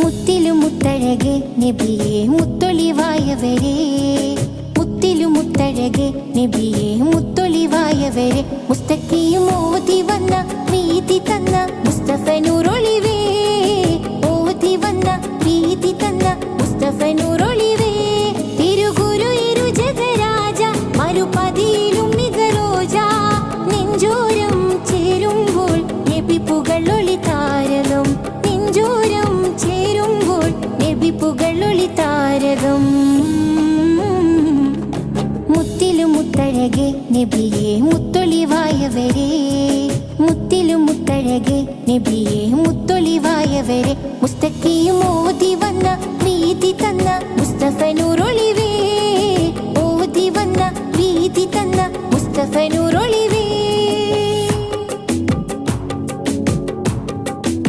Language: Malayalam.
മുത്തിലും മുത്തഴകെ നബിയെ മുത്തൊളിവായവരെ, മുത്തിലും മുത്തഴകെ നബിയെ മുത്തൊളിവായവരെ, മുസ്തഖിയും ഓതി വന്ന വീതി തന്ന മുസ്തഫ നൂറൊളിവേ, ഓതി വന്ന വീതി തന്ന മുസ്തഫ നൂറൊളിവേ. തിരുഗുരു ഇരുജഗരാജ മറുപതിയിലും മികരോജ, നെഞ്ചോരം ചേരുമ്പോൾ നബി പുകളൊളി താരകം, നെഞ്ചോരം ചേരുമ്പോൾ നബി പുകളൊളി താരകം. മുത്തിലും മുത്തഴകെ നബിയെ മുത്തൊളിവായവരെ, മുത്തിലും മുത്തഴകെ നബിയെ മുത്തൊളിവായവരെ, മുസ്തഖിയും ഓതി വന്ന വീതി തന്ന മുസ്തഫ നൂർ